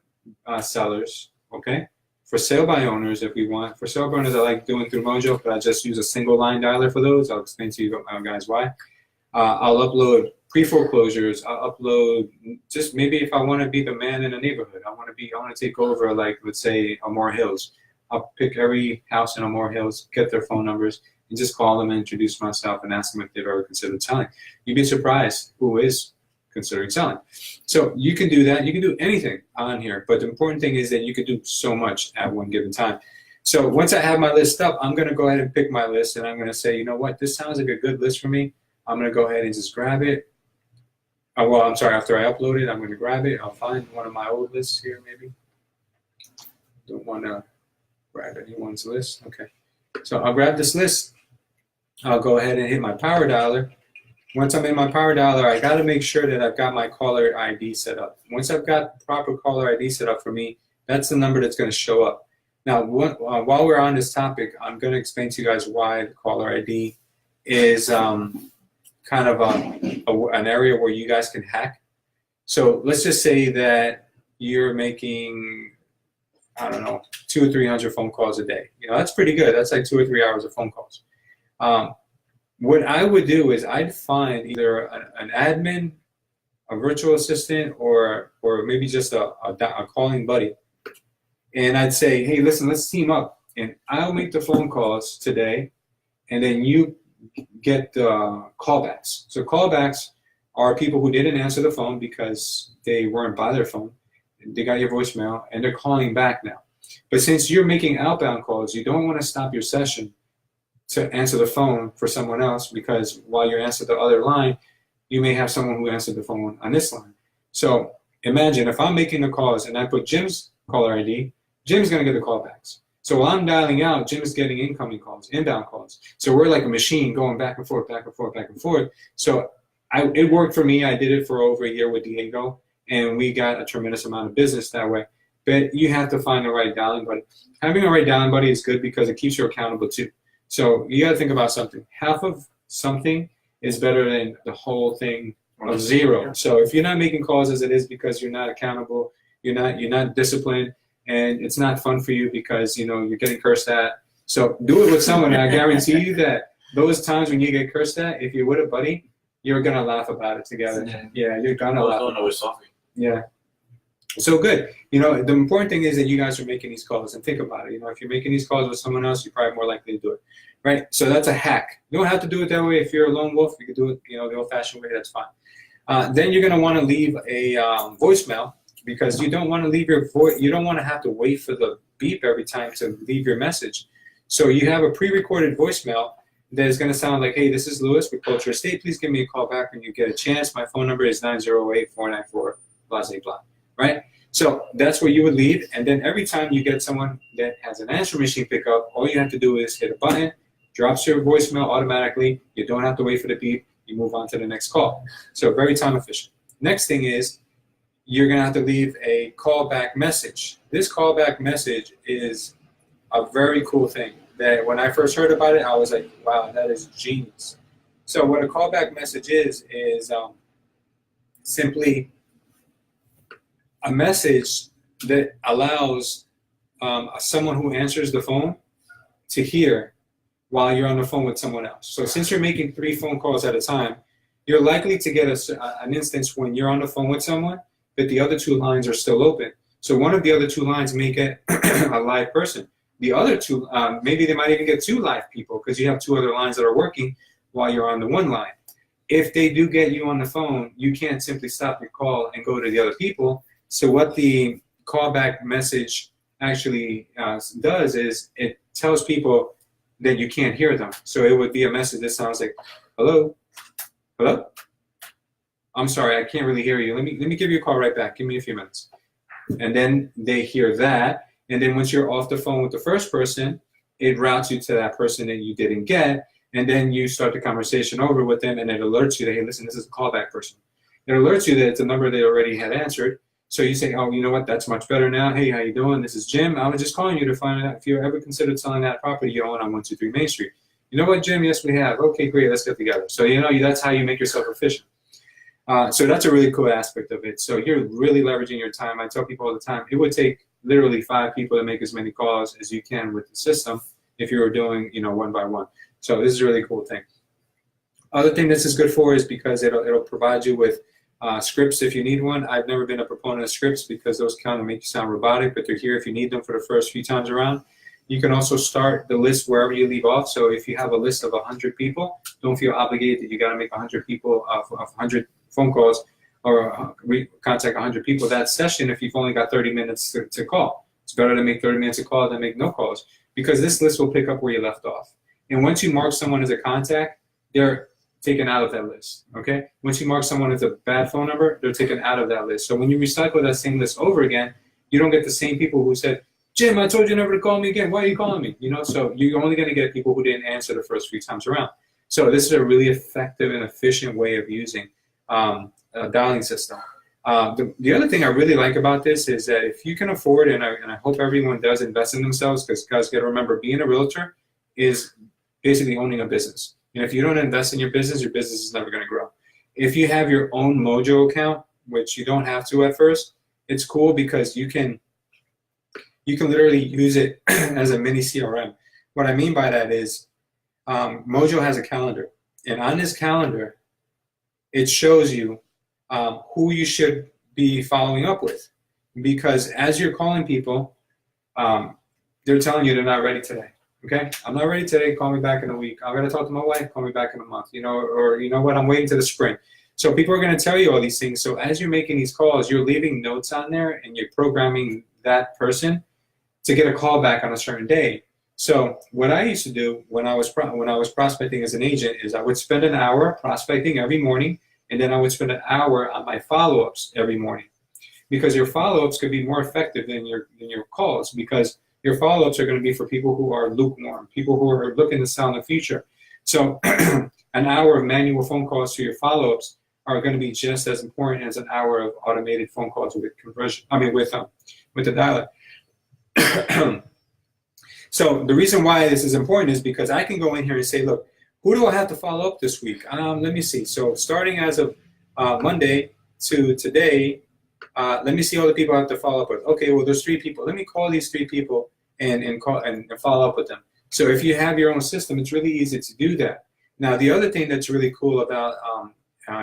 sellers, okay, for sale by owners if we want. For sale by owners, I like doing through Mojo, but I just use a single line dialer for those. I'll explain to you guys why. I'll upload pre-foreclosures. I'll upload just maybe if I want to be the man in a neighborhood. I want to take over, like, let's say, Amore Hills. I'll pick every house in Amore Hills, get their phone numbers, and just call them and introduce myself and ask them if they've ever considered selling. You'd be surprised who is considering selling. So you can do that. You can do anything on here, but the important thing is that you can do so much at one given time. So once I have my list up, I'm going to go ahead and pick my list, and I'm going to say, you know what, this sounds like a good list for me. I'm going to go ahead and just grab it. Well, I'm sorry, after I upload it, I'm going to grab it. I'll find one of my old lists here, maybe. Don't want to grab anyone's list. Okay. So I'll grab this list. I'll go ahead and hit my power dialer. Once I'm in my power dialer, I got to make sure that I've got my caller ID set up. Once I've got proper caller ID set up for me, that's the number that's going to show up. Now, while we're on this topic, I'm going to explain to you guys why the caller ID is kind of an area where you guys can hack. So let's just say that you're making, I don't know, 200 or 300 phone calls a day. You know, that's pretty good. That's like 2 or 3 hours of phone calls. What I would do is I'd find either an admin, a virtual assistant, or maybe just a calling buddy. And I'd say, hey, listen, let's team up. And I'll make the phone calls today, and then you get callbacks. So callbacks are people who didn't answer the phone because they weren't by their phone. They got your voicemail, and they're calling back now. But since you're making outbound calls, you don't want to stop your session to answer the phone for someone else, because while you answer the other line, you may have someone who answered the phone on this line. So imagine if I'm making the calls and I put Jim's caller ID, Jim's going to get the callbacks. So while I'm dialing out, Jim's getting incoming calls, inbound calls. So we're like a machine going back and forth, back and forth, back and forth. So it worked for me. I did it for over a year with Diego, and we got a tremendous amount of business that way. But you have to find the right dialing buddy. Having a right dialing buddy is good because it keeps you accountable too. So you got to think about something. Half of something is better than the whole thing of zero. So if you're not making calls as it is because you're not accountable, you're not disciplined, and it's not fun for you because you're getting cursed at. So do it with someone, and I guarantee you that those times when you get cursed at, if you're with a buddy, you're gonna laugh about it together. Yeah, you're gonna laugh. Don't know it's something. Yeah. So good. The important thing is that you guys are making these calls, and think about it. If you're making these calls with someone else, you're probably more likely to do it, right? So that's a hack. You don't have to do it that way. If you're a lone wolf, you can do it, the old-fashioned way. That's fine. Then you're gonna want to leave a voicemail, because you don't want to leave your voice. You don't want to have to wait for the beep every time to leave your message. So you have a pre-recorded voicemail that is going to sound like, "Hey, this is Lewis with Culture Estate. Please give me a call back when you get a chance. My phone number is 908-494 blah blah blah." Right? So that's where you would leave, and then every time you get someone that has an answer machine pickup, all you have to do is hit a button, drops your voicemail automatically. You don't have to wait for the beep. You move on to the next call. So very time efficient. Next thing is, you're going to have to leave a callback message. This callback message is a very cool thing that when I first heard about it, I was like, wow, that is genius. So what a callback message is simply a message that allows someone who answers the phone to hear while you're on the phone with someone else. So since you're making 3 phone calls at a time, you're likely to get an instance when you're on the phone with someone, but the other 2 lines are still open. So one of the other 2 lines may get a live person. The other 2, maybe they might even get 2 live people because you have 2 other lines that are working while you're on the one line. If they do get you on the phone, you can't simply stop your call and go to the other people. So what the callback message actually does is it tells people that you can't hear them. So it would be a message that sounds like, "Hello? Hello? I'm sorry, I can't really hear you. Let me give you a call right back. Give me a few minutes." And then they hear that. And then once you're off the phone with the first person, it routes you to that person that you didn't get. And then you start the conversation over with them, and it alerts you that, "Hey, listen, this is a callback person." It alerts you that it's a number they already had answered. So you say, "Oh, you know what? That's much better now. Hey, how you doing? This is Jim. I was just calling you to find out if you ever considered selling that property you own on 123 Main Street." "You know what, Jim? Yes, we have." "Okay, great. Let's get together." So that's how you make yourself efficient. So that's a really cool aspect of it. So you're really leveraging your time. I tell people all the time, it would take literally 5 people to make as many calls as you can with the system if you were doing, one by one. So this is a really cool thing. Other thing this is good for is because it'll provide you with scripts if you need one. I've never been a proponent of scripts because those kind of make you sound robotic, but they're here if you need them for the first few times around. You can also start the list wherever you leave off. So if you have a list of 100 people, don't feel obligated that you got to make 100 people of 100 phone calls or contact 100 people that session if you've only got 30 minutes to call. It's better to make 30 minutes of call than make no calls, because this list will pick up where you left off. And once you mark someone as a contact, they're taken out of that list, okay? Once you mark someone as a bad phone number, they're taken out of that list. So when you recycle that same list over again, you don't get the same people who said, Jim, I told you never to call me again. Why are you calling me? You know, so you're only going to get people who didn't answer the first few times around. So this is a really effective and efficient way of using a dialing system. The other thing I really like about this is that if you can afford, and I hope everyone does invest in themselves, because guys got to remember, being a realtor is basically owning a business. And if you don't invest in your business is never going to grow. If you have your own Mojo account, which you don't have to at first, it's cool because you can literally use it as a mini CRM. What I mean by that is Mojo has a calendar, and on this calendar, it shows you who you should be following up with. Because as you're calling people, they're telling you they're not ready today. Okay, I'm not ready today, call me back in a week. I'm gonna talk to my wife, call me back in a month, you know, or you know what, I'm waiting to the spring. So people are gonna tell you all these things. So as you're making these calls, you're leaving notes on there and you're programming that person to get a call back on a certain day. So what I used to do when I was prospecting as an agent is I would spend an hour prospecting every morning, and then I would spend an hour on my follow-ups every morning, because your follow-ups could be more effective than your calls, because your follow-ups are going to be for people who are lukewarm, people who are looking to sell in the future. So an hour of manual phone calls to your follow-ups are going to be just as important as an hour of automated phone calls with conversion. I mean, with the dialer. So the reason why this is important is because I can go in here and say, look, who do I have to follow up this week? Let me see. So starting as of Monday to today, let me see all the people I have to follow up with. Okay, well, there's 3 people. Let me call these 3 people and follow up with them. So if you have your own system, it's really easy to do that. Now, the other thing that's really cool about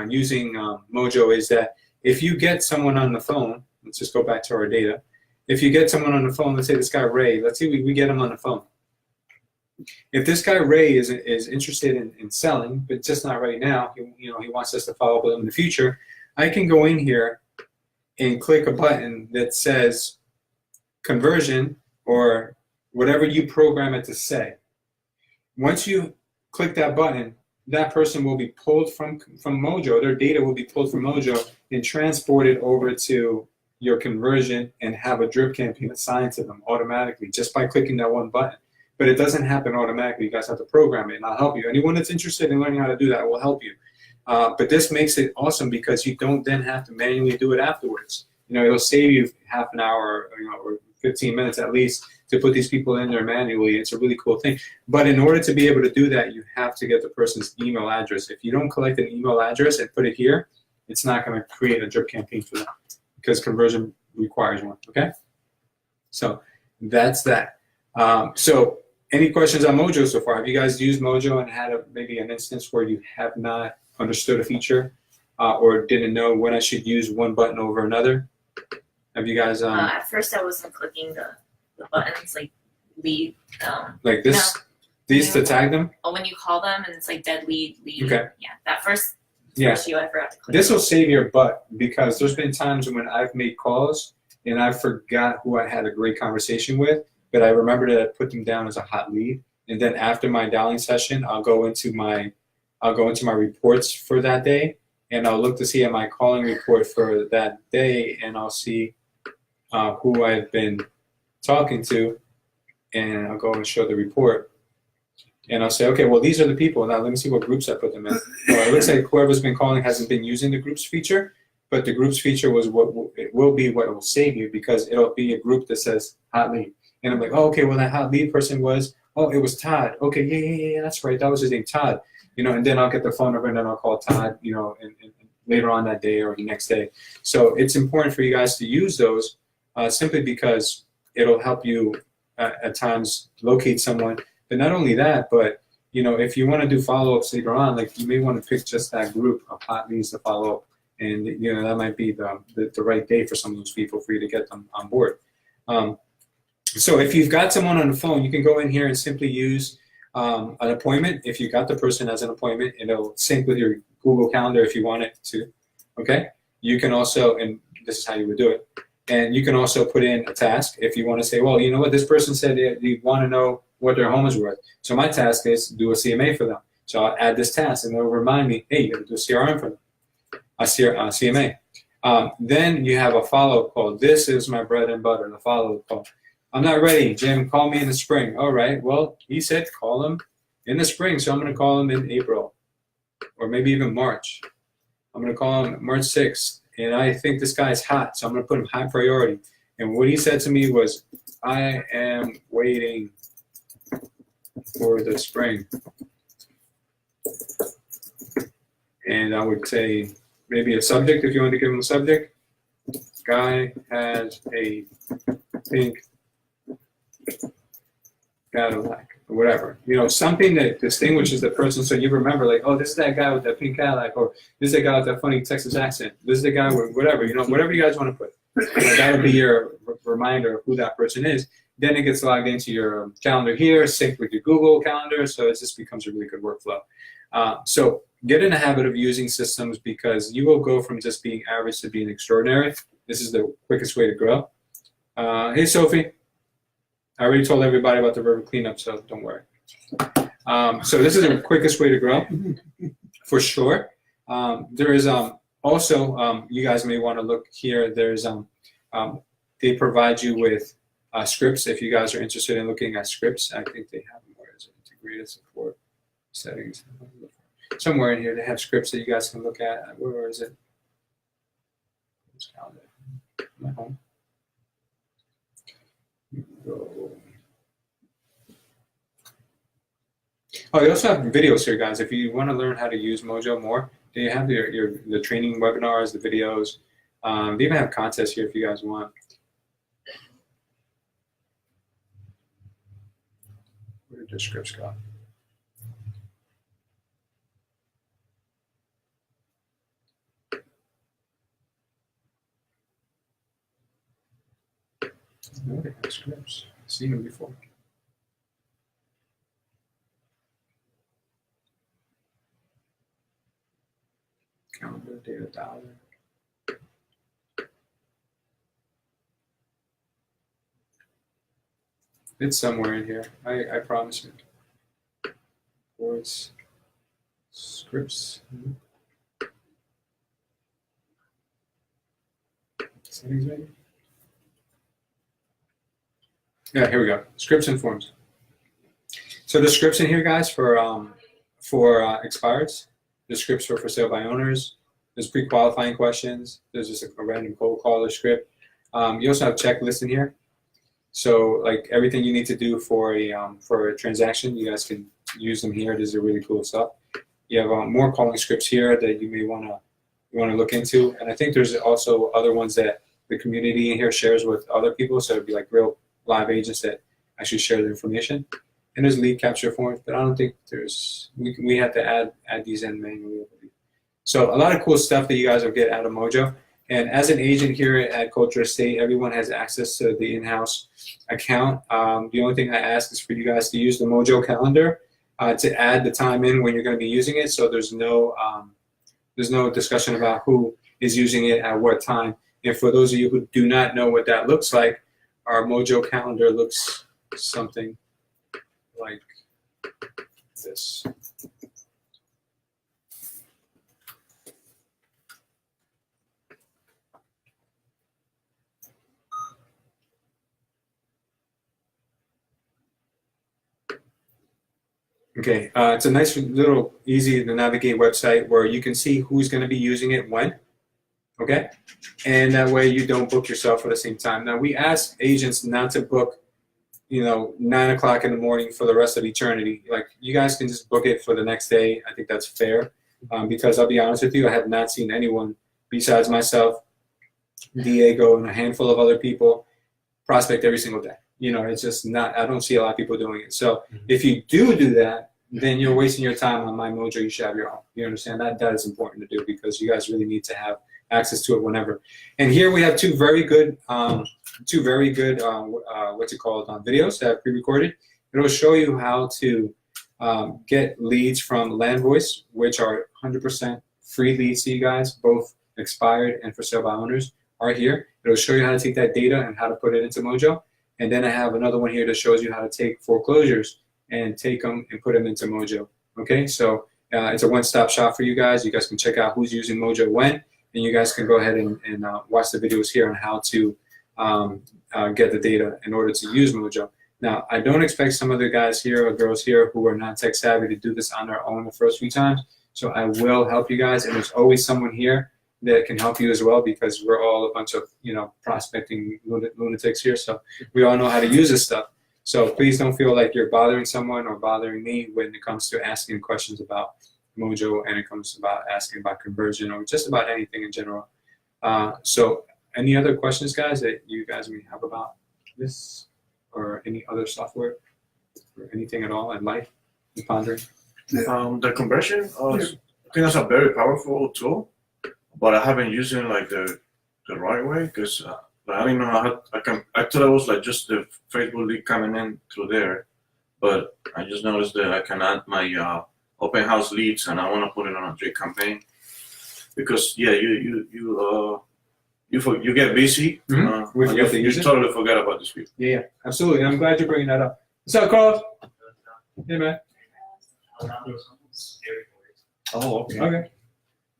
using Mojo is that if you get someone on the phone, let's just go back to our data. If you get someone on the phone, let's say this guy Ray, let's see, we get him on the phone. If this guy Ray is interested in selling, but just not right now, he wants us to follow up with him in the future, I can go in here and click a button that says conversion or whatever you program it to say. Once you click that button, that person will be pulled from Mojo, their data will be pulled from Mojo and transported over to your conversion and have a drip campaign assigned to them automatically just by clicking that one button. But it doesn't happen automatically. You guys have to program it, and I'll help you. Anyone that's interested in learning how to do that, I will help you. But this makes it awesome because you don't then have to manually do it afterwards. You know, it'll save you half an hour, or 15 minutes at least to put these people in there manually. It's a really cool thing. But in order to be able to do that, you have to get the person's email address. If you don't collect an email address and put it here, it's not going to create a drip campaign for them because conversion requires one. Okay, so that's that. So any questions on Mojo so far? Have you guys used Mojo and had maybe an instance where you have not understood a feature or didn't know when I should use one button over another? Have you guys? At first, I wasn't clicking the buttons like lead. Like this? No. These to tag them? Oh, when you call them and it's like dead lead. Okay. Yeah, that first Yeah. issue I forgot to click. This will save your butt because there's been times when I've made calls and I forgot who I had a great conversation with, but I remember to put them down as a hot lead. And then after my dialing session, I'll go into my reports for that day, and I'll look to see at my calling report for that day, and I'll see who I've been talking to, and I'll go and show the report. And I'll say, okay, well, these are the people. Now let me see what groups I put them in. Well, it looks like whoever's been calling hasn't been using the groups feature, but the groups feature it will be what will save you because it'll be a group that says hot lead. And I'm like, oh, okay, well, that hot lead person was, oh, it was Todd. Okay, yeah, that's right. That was his name, Todd. And then I'll get the phone number and then I'll call Todd, and later on that day or the next day. So it's important for you guys to use those simply because it'll help you at times locate someone. But not only that, but if you want to do follow-ups later on, like you may want to pick just that group of hot leads to follow up, and that might be the right day for some of those people for you to get them on board. So if you've got someone on the phone, you can go in here and simply use an appointment. If you got the person as an appointment, and it'll sync with your Google Calendar if you want it to. Okay. You can also, and this is how you would do it. And you can also put in a task if you want to say, well, you know what, this person said they want to know what their home is worth. So my task is do a CMA for them. So I'll add this task, and it'll remind me, hey, you got to do a CRM for them, a CMA. Then you have a follow-up call. This is my bread and butter, the follow-up call. I'm not ready, Jim. Call me in the spring. All right. Well, he said call him in the spring, so I'm going to call him in April, or maybe even March. I'm going to call him March 6th, and I think this guy's hot, so I'm going to put him high priority. And what he said to me was, I am waiting for the spring. And I would say maybe a subject, if you want to give him a subject. Guy has a pink Cadillac, or whatever. You know, something that distinguishes the person, so you remember, like, oh, this is that guy with that pink Cadillac, or this is the guy with that funny Texas accent. This is the guy with whatever, you know, whatever you guys want to put. That'll be your reminder of who that person is. Then it gets logged into your calendar here, synced with your Google Calendar, so it just becomes a really good workflow. So get in the habit of using systems, because you will go from just being average to being extraordinary. This is the quickest way to grow. Hey, Sophie. I already told everybody about the river cleanup, so don't worry. So this is the quickest way to grow, for sure. There is also, you guys may want to look here. There's they provide you with scripts if you guys are interested in looking at scripts. I think they have them. Where is it? Integrated support settings. Somewhere in here they have scripts that you guys can look at. Where is it? My home. Go. Oh, you also have videos here, guys. If you want to learn how to use Mojo more, they have the training webinars, the videos. They even have contests here if you guys want. Where did the scripts go? No, they have scripts. I've seen them before. Calendar, data dialer. It's somewhere in here. I promise you. Boards, scripts. Settings maybe? Yeah, here we go. Scripts and forms. So the scripts in here, guys, for expireds. The scripts for sale by owners. There's pre-qualifying questions. There's just a random cold caller script. You also have checklists in here. So like everything you need to do for a transaction, you guys can use them here. These are really cool stuff. You have more calling scripts here that you may want to look into. And I think there's also other ones that the community in here shares with other people. So it'd be like real live agents that actually share their information. And there's lead capture forms, but I don't think there's, we have to add these in manually. So a lot of cool stuff that you guys will get out of Mojo. And as an agent here at Culture Estate, everyone has access to the in-house account. The only thing I ask is for you guys to use the Mojo calendar to add the time in when you're going to be using it. So there's no discussion about who is using it at what time. And for those of you who do not know what that looks like, our Mojo calendar looks something like this. Okay, it's a nice little easy to navigate website where you can see who's going to be using it when, okay? And that way you don't book yourself at the same time. Now we ask agents not to book, 9 o'clock in the morning for the rest of eternity. Like you guys can just book it for the next day. I think that's fair because I'll be honest with you, I have not seen anyone besides myself, Diego, and a handful of other people prospect every single day. It's just not, I don't see a lot of people doing it. So if you do that, then you're wasting your time on My Mojo. You should have your own. You understand that? That is important to do because you guys really need to have access to it whenever. And here we have two very good what's it called, videos that I pre-recorded. It'll show you how to get leads from LandVoice, which are 100% free leads to you guys, both expired and for sale by owners are here. It'll show you how to take that data and how to put it into Mojo. And then I have another one here that shows you how to take foreclosures and take them and put them into Mojo. Okay, so it's a one-stop shop for you guys. You guys can check out who's using Mojo when, and you guys can go ahead and watch the videos here on how to get the data in order to use Mojo. Now, I don't expect some of the guys here or girls here who are not tech savvy to do this on their own the first few times. So I will help you guys, and there's always someone here that can help you as well, because we're all a bunch of prospecting lunatics here. So we all know how to use this stuff. So please don't feel like you're bothering someone or bothering me when it comes to asking questions about Mojo and it comes about asking about conversion or just about anything in general. So any other questions, guys, that you guys may have about this or any other software or anything at all in life you're pondering? The conversion, I think that's a very powerful tool, but I haven't used it like the right way, because I didn't know how I thought it was like just the Facebook lead coming in through there, but I just noticed that I can add my open house leads, and I want to put it on a Drake campaign, because you get busy. Mm-hmm. You totally forget about this week. Yeah, absolutely. I'm glad you're bringing that up. What's up, Carl? Hey, man. Oh, okay. Okay.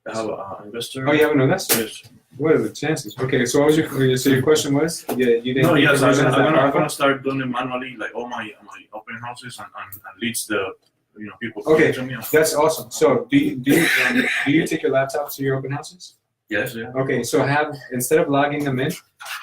I have an investor. Oh, you haven't known that? Yes. What are the chances? Okay, so what was your question was? Yeah, you didn't. No, yes, conversion is that I'm powerful? gonna start doing it manually, like all my open houses and leads the people. Okay, to me. that's awesome. So do you take your laptop to your open houses? Yes, yeah. Okay, so instead of logging them in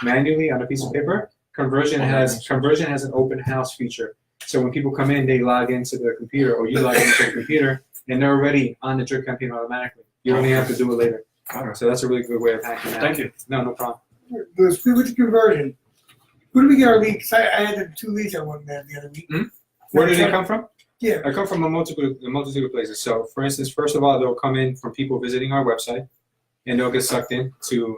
manually on a piece of paper, Conversion has an open house feature. So when people come in, they log into their computer, or you log into the computer, and they're already on the drip campaign automatically. You only have to do it later. So that's a really good way of hacking that. Thank you. No problem. With the conversion, who do we get our leads? I had the 2 leads I wanted to have the other week. Where do they come from? Yeah. I come from a multitude of places. So, for instance, first of all, they'll come in from people visiting our website, and they'll get sucked in to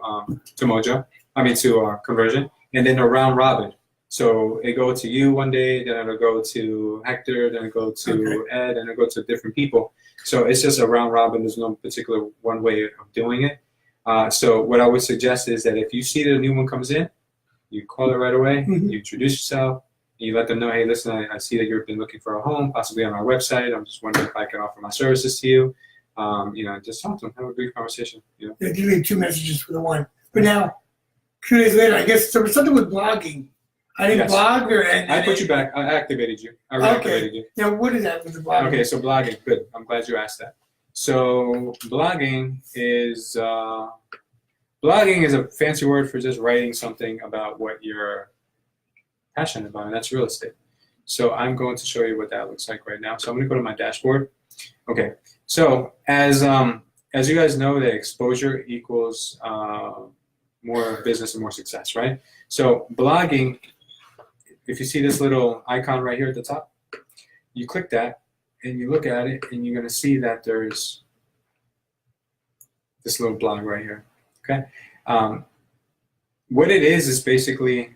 Mojo. To Conversion, and then they'll round robin. So it go to you one day, then it'll go to Hector, then it'll go to Ed, and it'll go to different people. So it's just a round robin. There's no particular one way of doing it. So what I would suggest is that if you see that a new one comes in, you call it right away, you introduce yourself, and you let them know, hey, listen, I see that you've been looking for a home, possibly on our website. I'm just wondering if I can offer my services to you. Just talk to them, have a brief conversation. Yeah, you leave 2 messages for the one. But now, 2 days later, I guess there was something with blogging. I didn't blog or I put you back. I activated you. I reactivated you. Now, what is that with the blogging? Okay, so blogging. Good. I'm glad you asked that. So blogging is a fancy word for just writing something about what you're passionate about, and that's real estate. So I'm going to show you what that looks like right now. So I'm going to go to my dashboard. Okay. So as you guys know, the exposure equals more business and more success, right? So blogging, if you see this little icon right here at the top, you click that and you look at it, and you're going to see that there's this little blog right here. Okay, what it is basically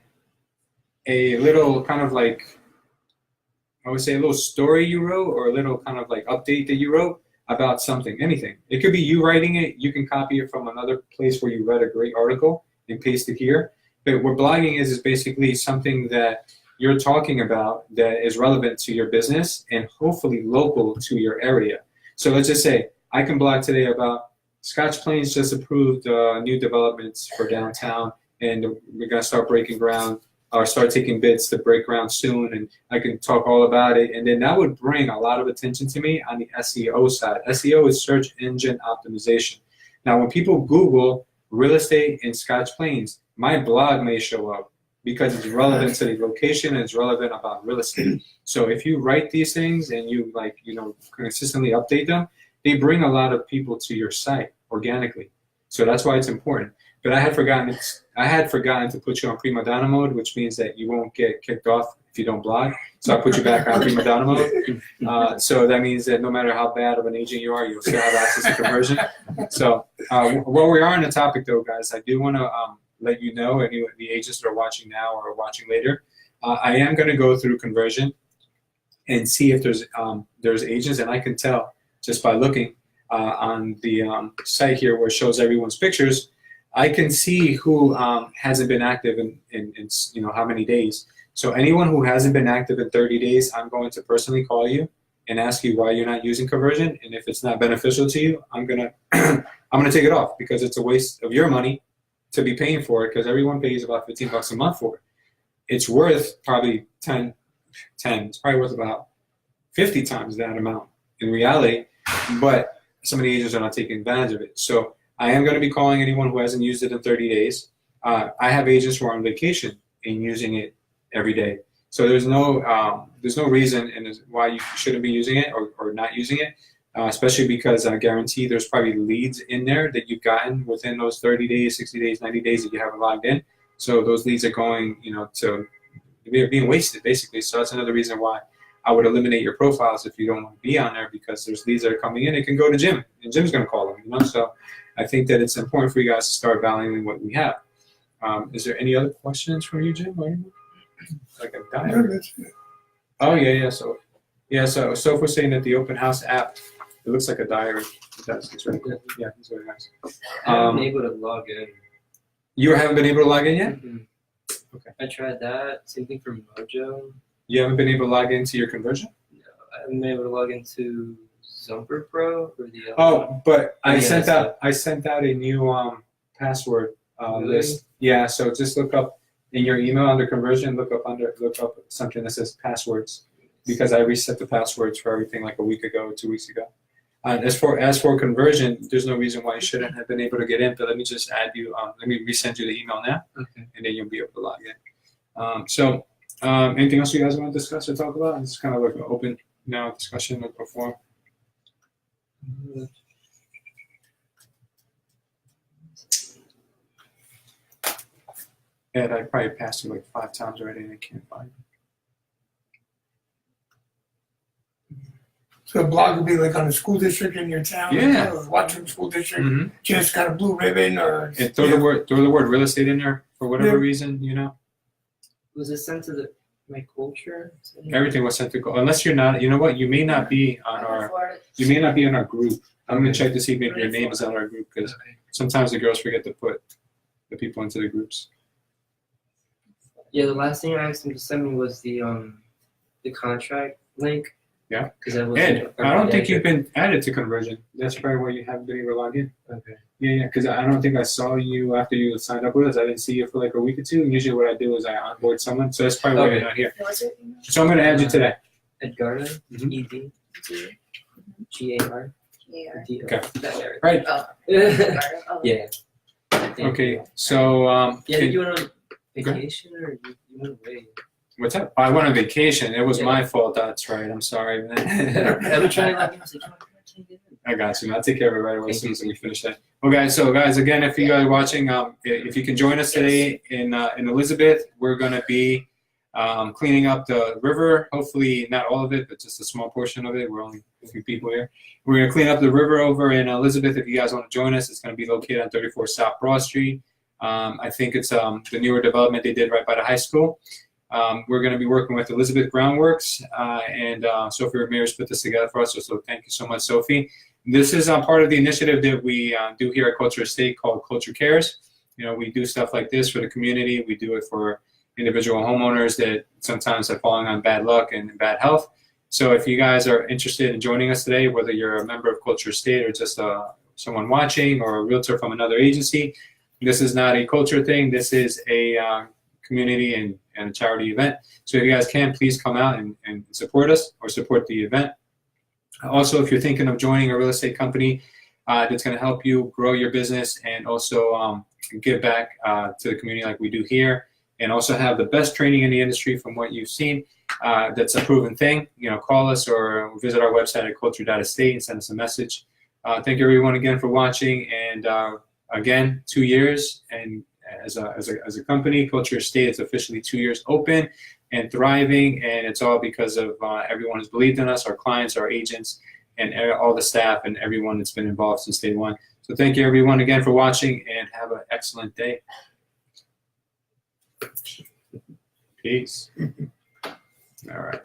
a little kind of like, I would say, a little story you wrote, or a little kind of like update that you wrote about something, anything. It could be you writing it. You can copy it from another place where you read a great article and paste it here. But what blogging is basically something that you're talking about that is relevant to your business and hopefully local to your area. So let's just say I can blog today about Scotch Plains just approved new developments for downtown, and we're going to start breaking ground or start taking bids to break ground soon, and I can talk all about it. And then that would bring a lot of attention to me on the SEO side. SEO is search engine optimization. Now, when people Google real estate in Scotch Plains, my blog may show up because it's relevant to the location and it's relevant about real estate. So if you write these things and you consistently update them, they bring a lot of people to your site organically. So that's why it's important. But I had forgotten to put you on prima donna mode, which means that you won't get kicked off if you don't blog. So I put you back on prima donna mode. So that means that no matter how bad of an agent you are, you'll still have access to conversion. So while we are on the topic, though, guys, I do want to let you know, any of the agents that are watching now or watching later, I am going to go through Conversion and see if there's agents, and I can tell just by looking on the site here where it shows everyone's pictures. I can see who hasn't been active in how many days. So anyone who hasn't been active in 30 days, I'm going to personally call you and ask you why you're not using Conversion, and if it's not beneficial to you, I'm gonna take it off, because it's a waste of your money to be paying for it, because everyone pays about $15 a month for it. It's worth probably 10. It's probably worth about 50 times that amount in reality, but some of the agents are not taking advantage of it. So I am going to be calling anyone who hasn't used it in 30 days. I have agents who are on vacation and using it every day. So there's no reason and why you shouldn't be using it or not using it, especially because I guarantee there's probably leads in there that you've gotten within those 30 days, 60 days, 90 days that you haven't logged in. So those leads are going, to being wasted, basically. So that's another reason why I would eliminate your profiles if you don't want to be on there, because there's leads that are coming in. It can go to Jim, and Jim's going to call them. So I think that it's important for you guys to start valuing what we have. Is there any other questions from you, Jim? Like a diary? Oh yeah. So if we're saying that the open house app, it looks like a diary. It does. It's really good. Yeah, it's very nice. I haven't been able to log in. You haven't been able to log in yet? Mm-hmm. Okay. I tried that. Same thing for Mojo. You haven't been able to log into your Conversion? No, I haven't been able to log into Zumper Pro or the. Oh, but I Yeah, sent that's out a new password Really? list. Yeah, so just look up in your email under Conversion. Look up something that says passwords, because I reset the passwords for everything like a week ago, 2 weeks ago. As for Conversion, there's no reason why you shouldn't have been able to get in. But let me just add you. Let me resend you the email now, Okay. and then you'll be able to log in. Anything else you guys want to discuss or talk about? It's kind of like an open discussion like before. Ed, I probably passed you like 5 times already, and I can't find it. So the blog would be like on the school district in your town, Yeah. or Watchung School District. Mm-hmm. Just got a blue ribbon, or And throw the word real estate in there for whatever Yeah. reason, Was it sent to my culture? Everything was sent to go. Unless you're not, you know what? You may not be on our group. I'm gonna check to see if maybe your name is on our group, because sometimes the girls forget to put the people into the groups. Yeah, the last thing I asked him to send me was the contract link. Yeah. Because I was. Ed, I don't think you've been added to Conversion. That's probably why you haven't been able to log in. Okay. Yeah, because I don't think I saw you after you signed up with us. I didn't see you for like a week or two. And usually what I do is I onboard someone, so that's probably why you're not here. What's your email? So I'm going to add you today. Edgardo. Mhm. ED. G- GAR. G-A-R. D. Okay. That area. Right. Oh, Yeah. oh. Okay. So Yeah, did you went on vacation or you went away? what's up? I went on vacation. It was Yeah. my fault. That's right. I'm sorry, man. I've been trying to log in. I was like, I can't get in. I got you. I'll take care of it right away as soon as we finish that. Well, guys, again, if you guys are watching, if you can join us today in Elizabeth, we're going to be cleaning up the river. Hopefully not all of it, but just a small portion of it. We're only a few people here. We're going to clean up the river over in Elizabeth. If you guys want to join us, it's going to be located on 34 South Broad Street. I think it's the newer development they did right by the high school. We're going to be working with Elizabeth Groundworks, and Sophie Ramirez put this together for us, so thank you so much, Sophie. This is part of the initiative that we do here at Culture Estate called Culture Cares. We do stuff like this for the community. We do it for individual homeowners that sometimes have fallen on bad luck and bad health. So if you guys are interested in joining us today, whether you're a member of Culture Estate or just someone watching or a realtor from another agency, this is not a culture thing. This is a community and a charity event. So if you guys can, please come out and support us or support the event. Also, if you're thinking of joining a real estate company that's going to help you grow your business and also give back to the community like we do here, and also have the best training in the industry from what you've seen, that's a proven thing, call us or visit our website at culture.estate and send us a message. Thank you everyone again for watching, and again, 2 years, and as a company, Culture Estate is officially 2 years open and thriving, and it's all because of everyone who's believed in us, our clients, our agents, and all the staff and everyone that's been involved since day one. So thank you everyone again for watching, and have an excellent day. Peace. All right.